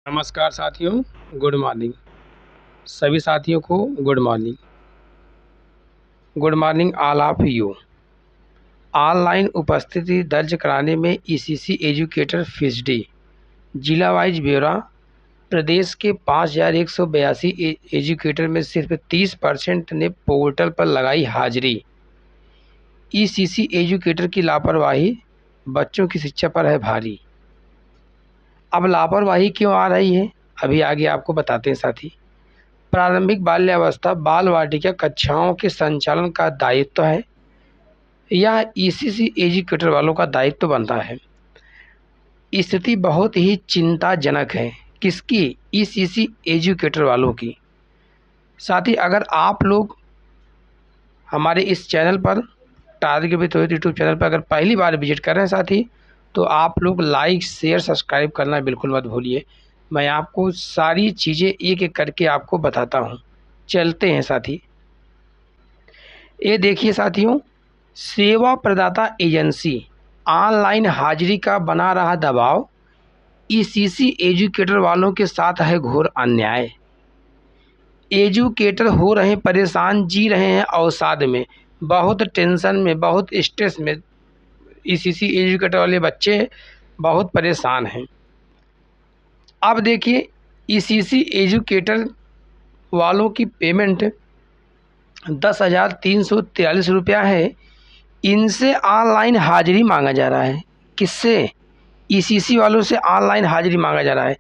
नमस्कार साथियों, good morning. सभी साथियों को good morning. Good morning all of you. Online उपस्थिति दर्ज कराने में ईसीसी एजुकेटर फीस डे जिला वाइज ब्यौरा। प्रदेश के 5182 एजुकेटर में सिर्फ 30% ने पोर्टल पर लगाई हाजिरी। ईसीसी एजुकेटर की लापरवाही बच्चों की शिक्षा पर है भारी। अब लापरवाही क्यों आ रही है, अभी आगे आपको बताते हैं साथी। प्रारंभिक बाल्यावस्था बाल वाटिका कक्षाओं के संचालन का दायित्व है। यह ईसीसी एजुकेटर वालों का दायित्व बनता है। स्थिति बहुत ही चिंताजनक है। किसकी? ईसीसी एजुकेटर वालों की। साथ ही अगर आप लोग हमारे इस चैनल पर target with Rohit YouTube channel पर अगर पहली बार विजिट कर रहे हैं साथी, तो आप लोग लाइक शेयर सब्सक्राइब करना बिल्कुल मत भूलिए। मैं आपको सारी चीज़ें एक एक करके आपको बताता हूँ। चलते हैं साथी। ये देखिए साथियों, सेवा प्रदाता एजेंसी ऑनलाइन हाजिरी का बना रहा दबाव। ईसीसी एजुकेटर वालों के साथ है घोर अन्याय। एजुकेटर हो रहे परेशान, जी रहे हैं अवसाद में, बहुत टेंशन में, बहुत स्ट्रेस में। ईसीसी एजुकेटर वाले बच्चे बहुत परेशान हैं। अब देखिए, ईसीसी एजुकेटर वालों की पेमेंट 10,343 है। इनसे ऑनलाइन हाजिरी मांगा जा रहा है। किससे? ईसीसी वालों से ऑनलाइन हाजिरी मांगा जा रहा है।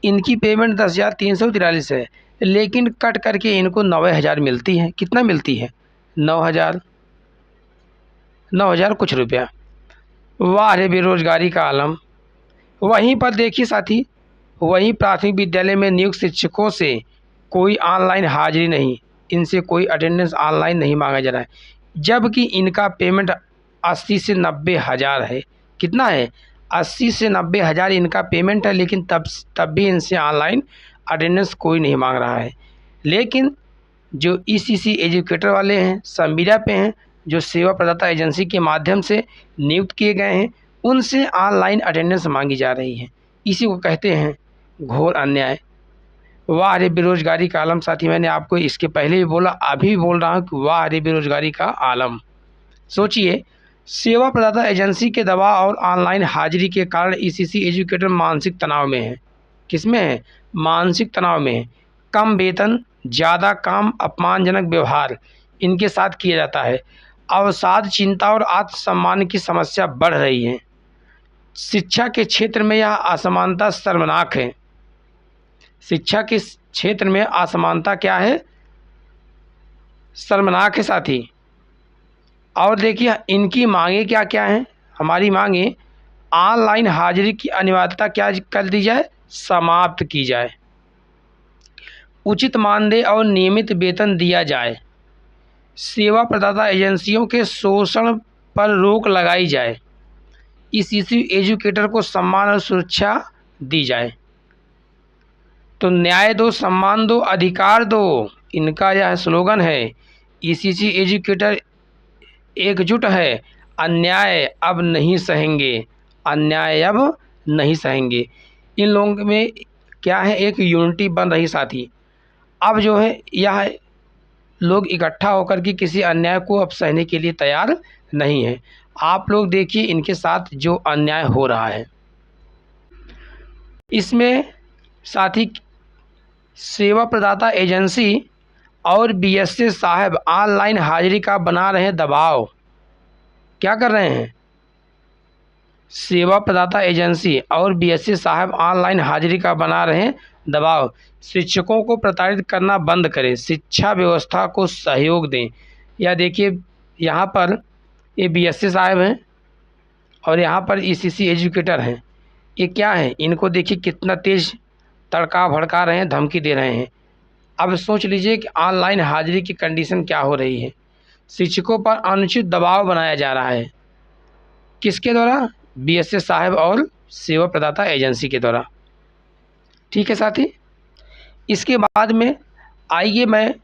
इनकी पेमेंट 10,343 है, लेकिन कट करके इनको 90,000 मिलती है। कितना मिलती है? 9,000 कुछ रुपया। वाह रे बेरोजगारी का आलम। वहीं पर देखिए साथी, वहीं प्राथमिक विद्यालय में नियुक्त शिक्षकों से कोई ऑनलाइन हाजिरी नहीं, इनसे कोई अटेंडेंस ऑनलाइन नहीं मांगा जा रहा है, जबकि इनका पेमेंट 80 से 90,000 है। कितना है? 80 से 90,000 इनका पेमेंट है, लेकिन तब भी इनसे ऑनलाइन अटेंडेंस कोई नहीं मांग रहा है। लेकिन जो ईसीसी एजुकेटर वाले हैं, संविदा पे हैं, जो सेवा प्रदाता एजेंसी के माध्यम से नियुक्त किए गए हैं, उनसे ऑनलाइन अटेंडेंस मांगी जा रही है। इसी को कहते हैं घोर अन्याय। वाह रे बेरोजगारी का आलम। साथी, मैंने आपको इसके पहले भी बोला, अभी भी बोल रहा हूँ कि वाह रे बेरोजगारी का आलम। सोचिए, सेवा प्रदाता एजेंसी के दबाव और ऑनलाइन हाजिरी के कारण ईसीसी एजुकेटर मानसिक तनाव में है। किसमें है? मानसिक तनाव में है। कम वेतन, ज़्यादा काम, अपमानजनक व्यवहार इनके साथ किया जाता है। अवसाद, चिंता और आत्मसम्मान की समस्या बढ़ रही है। शिक्षा के क्षेत्र में यह असमानता शर्मनाक है। शिक्षा के क्षेत्र में असमानता क्या है? शर्मनाक है साथी। और देखिए, इनकी मांगे क्या क्या हैं? हमारी मांगे ऑनलाइन हाजिरी की अनिवार्यता क्या कर दी जाए? समाप्त की जाए। उचित मानदेय और नियमित वेतन दिया जाए। सेवा प्रदाता एजेंसियों के शोषण पर रोक लगाई जाए। ईसीसी एजुकेटर को सम्मान और सुरक्षा दी जाए। तो न्याय दो, सम्मान दो, अधिकार दो, इनका यह स्लोगन है। ईसीसी एजुकेटर एकजुट है। अन्याय अब नहीं सहेंगे, अन्याय अब नहीं सहेंगे। इन लोगों में क्या है? एक यूनिटी बन रही साथी। अब जो है, यह लोग इकट्ठा होकर के किसी अन्याय को अब सहने के लिए तैयार नहीं है। आप लोग देखिए इनके साथ जो अन्याय हो रहा है, इसमें साथी सेवा प्रदाता एजेंसी और बीएसए साहब ऑनलाइन हाजिरी का बना रहे हैं दबाव। क्या कर रहे हैं? सेवा प्रदाता एजेंसी और बीएसए साहब ऑनलाइन हाजिरी का बना रहे हैं दबाव। शिक्षकों को प्रताड़ित करना बंद करें, शिक्षा व्यवस्था को सहयोग दें। या देखिए, यहाँ पर ये बीएसए साहब हैं और यहाँ पर ईसीसी एजुकेटर हैं। ये क्या है? इनको देखिए कितना तेज तड़का भड़का रहे हैं, धमकी दे रहे हैं। अब सोच लीजिए कि ऑनलाइन हाजिरी की कंडीशन क्या हो रही है। शिक्षकों पर अनुचित दबाव बनाया जा रहा है। किसके द्वारा? बीएसए साहब और सेवा प्रदाता एजेंसी के द्वारा। ठीक है साथी। इसके बाद में आइए, मैं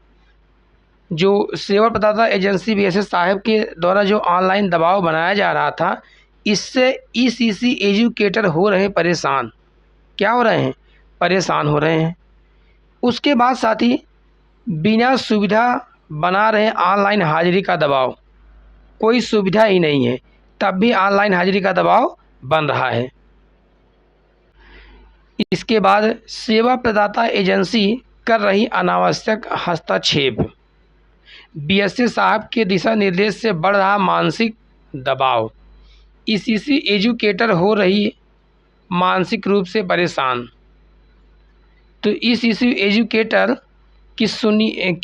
जो सेवा प्रदाता एजेंसी बीएसए साहब के द्वारा जो ऑनलाइन दबाव बनाया जा रहा था, इससे ईसीसी एजुकेटर हो रहे परेशान। क्या हो रहे हैं? परेशान हो रहे हैं। उसके बाद साथी बिना सुविधा बना रहे ऑनलाइन हाजिरी का दबाव, कोई सुविधा ही नहीं है तब भी ऑनलाइन हाजिरी का दबाव बन रहा है। इसके बाद सेवा प्रदाता एजेंसी कर रही अनावश्यक हस्तक्षेप, बीएसए साहब के दिशा निर्देश से बढ़ रहा मानसिक दबाव, ईसीसी एजुकेटर हो रही मानसिक रूप से परेशान। तो ईसीसी एजुकेटर की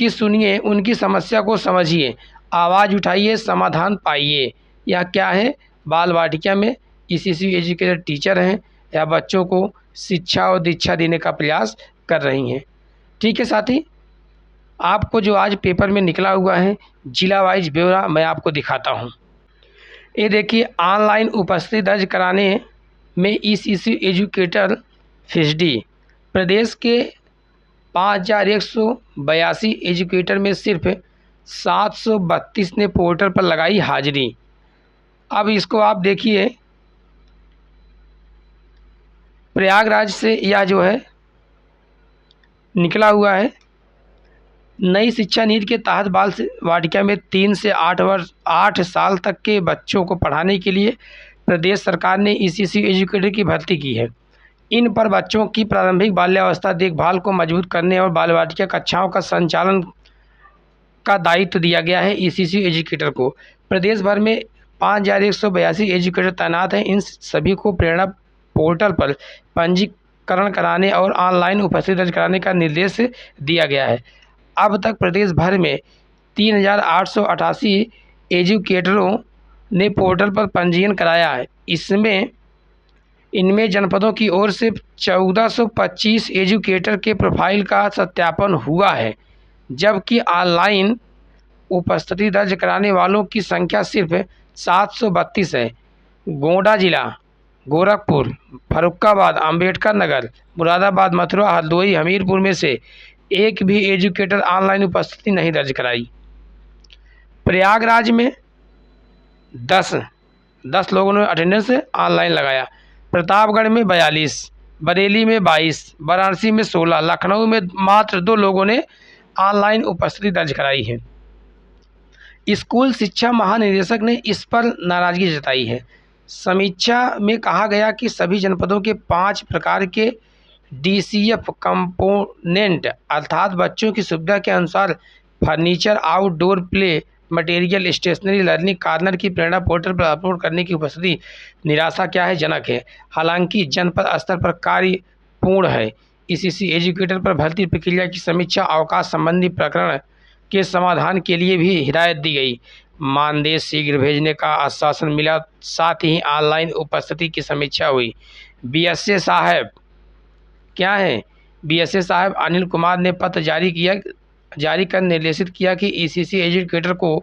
सुनिए, उनकी समस्या को समझिए, आवाज़ उठाइए, समाधान पाइए। यह क्या है, बाल वाटिका में ईसीसी एजुकेटर टीचर हैं या बच्चों को शिक्षा और दीक्षा देने का प्रयास कर रही हैं। ठीक है साथी, आपको जो आज पेपर में निकला हुआ है जिला वाइज ब्यौरा मैं आपको दिखाता हूँ। ये देखिए, ऑनलाइन उपस्थिति दर्ज कराने में ईसीसी एजुकेटर फीसदी, प्रदेश के 5182 एजुकेटर में सिर्फ 732 ने पोर्टल पर लगाई हाजिरी। अब इसको आप देखिए, प्रयागराज से यह जो है निकला हुआ है। नई शिक्षा नीति के तहत बाल वाटिका में 3 से 8 साल तक के बच्चों को पढ़ाने के लिए प्रदेश सरकार ने ईसीसी एजुकेटर की भर्ती की है। इन पर बच्चों की प्रारंभिक बाल्यावस्था देखभाल को मजबूत करने और बाल वाटिका कक्षाओं का संचालन का दायित्व दिया गया है ईसीसी एजुकेटर को। प्रदेश भर में 5182 एजुकेटर तैनात हैं। इन सभी को प्रेरणा पोर्टल पर पंजीकरण कराने और ऑनलाइन उपस्थिति दर्ज कराने का निर्देश दिया गया है। अब तक प्रदेश भर में 3888 एजुकेटरों ने पोर्टल पर पंजीयन कराया है। इनमें जनपदों की ओर से 1425 एजुकेटर के प्रोफाइल का सत्यापन हुआ है, जबकि ऑनलाइन उपस्थिति दर्ज कराने वालों की संख्या सिर्फ 732 है। गोंडा जिला, गोरखपुर, फर्रुखाबाद, अंबेडकर नगर, मुरादाबाद, मथुरा, हरदोई, हमीरपुर में से एक भी एजुकेटर ऑनलाइन उपस्थिति नहीं दर्ज कराई। प्रयागराज में 10 लोगों ने अटेंडेंस ऑनलाइन लगाया। प्रतापगढ़ में 42, बरेली में 22, वाराणसी में 16, लखनऊ में मात्र 2 लोगों ने ऑनलाइन उपस्थिति दर्ज कराई है। स्कूल शिक्षा महानिदेशक ने इस पर नाराजगी जताई है। समीक्षा में कहा गया कि सभी जनपदों के 5 प्रकार के डीसीएफ कंपोनेंट अर्थात बच्चों की सुविधा के अनुसार furniture, outdoor play material, stationery, learning corner की प्रेरणा पोर्टल पर अपलोड करने की उपस्थिति निराशा क्या है, जनक है। हालांकि जनपद स्तर पर कार्य पूर्ण है। ईसीसी एजुकेटर पर भर्ती प्रक्रिया की समीक्षा, अवकाश संबंधी प्रकरण के समाधान के लिए भी हिदायत दी गई। मानदेय शीघ्र भेजने का आश्वासन मिला, साथ ही ऑनलाइन उपस्थिति की समीक्षा हुई। बीएसए साहब क्या है, बीएसए साहब अनिल कुमार ने पत्र जारी कर निर्देशित किया कि ईसीसी एजुकेटर को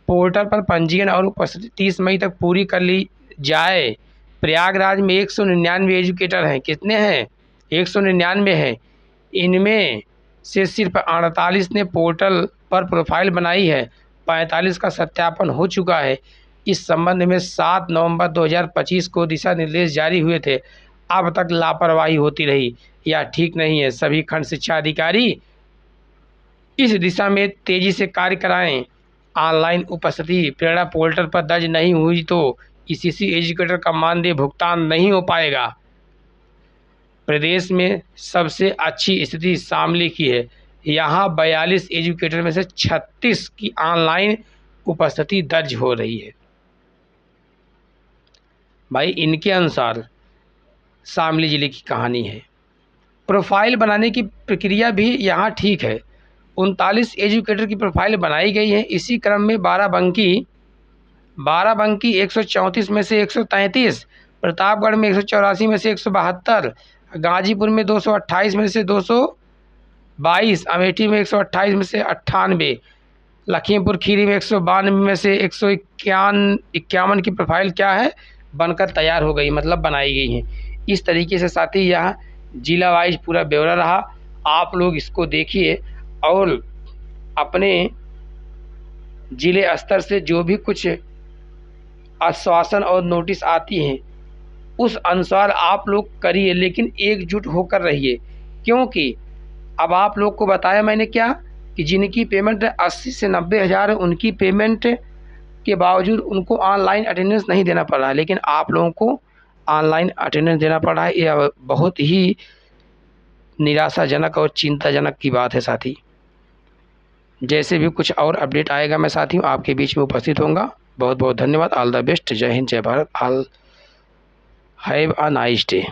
पोर्टल पर पंजीयन और उपस्थिति 30 मई तक पूरी कर ली जाए। प्रयागराज में 199 एजुकेटर हैं। कितने हैं? 199 हैं। इनमें से सिर्फ 48 ने पोर्टल पर प्रोफाइल बनाई है। 45 का सत्यापन हो चुका है। इस संबंध में 7 नवंबर 2025 को दिशा निर्देश जारी हुए थे। अब तक लापरवाही होती रही, यह ठीक नहीं है। सभी खंड शिक्षा अधिकारी इस दिशा में तेजी से कार्य कराएं। ऑनलाइन उपस्थिति प्रेरणा पोर्टल पर दर्ज नहीं हुई तो ईसीसी एजुकेटर का मानदेय भुगतान नहीं हो पाएगा। प्रदेश में सबसे अच्छी स्थिति शामली की है। यहाँ 42 एजुकेटर में से 36 की ऑनलाइन उपस्थिति दर्ज हो रही है। भाई, इनके अनुसार शामली जिले की कहानी है। प्रोफाइल बनाने की प्रक्रिया भी यहाँ ठीक है। 39 एजुकेटर की प्रोफाइल बनाई गई है। इसी क्रम में बाराबंकी 134 में से 133, प्रतापगढ़ में 184 में से 172, गाजीपुर में 228 में से 222, अमेठी में 128 में से 98, लखीमपुर खीरी में 192 में से 151 की प्रोफाइल क्या है, बनकर तैयार हो गई, मतलब बनाई गई हैं। इस तरीके से साथी यह जिला वाइज पूरा ब्यौरा रहा। आप लोग इसको देखिए और अपने जिले स्तर से जो भी कुछ आश्वासन और नोटिस आती हैं उस अनुसार आप लोग करिए, लेकिन एकजुट होकर रहिए। क्योंकि अब आप लोग को बताया मैंने क्या कि जिनकी पेमेंट 80 से 90 हज़ार है, उनकी पेमेंट के बावजूद उनको ऑनलाइन अटेंडेंस नहीं देना पड़ रहा है, लेकिन आप लोगों को ऑनलाइन अटेंडेंस देना पड़ रहा है। यह बहुत ही निराशाजनक और चिंताजनक की बात है साथी। जैसे भी कुछ और अपडेट आएगा मैं साथियों आपके बीच में उपस्थित होऊंगा। बहुत बहुत धन्यवाद। All the best. जय हिंद, जय Bharat. All have a nice day.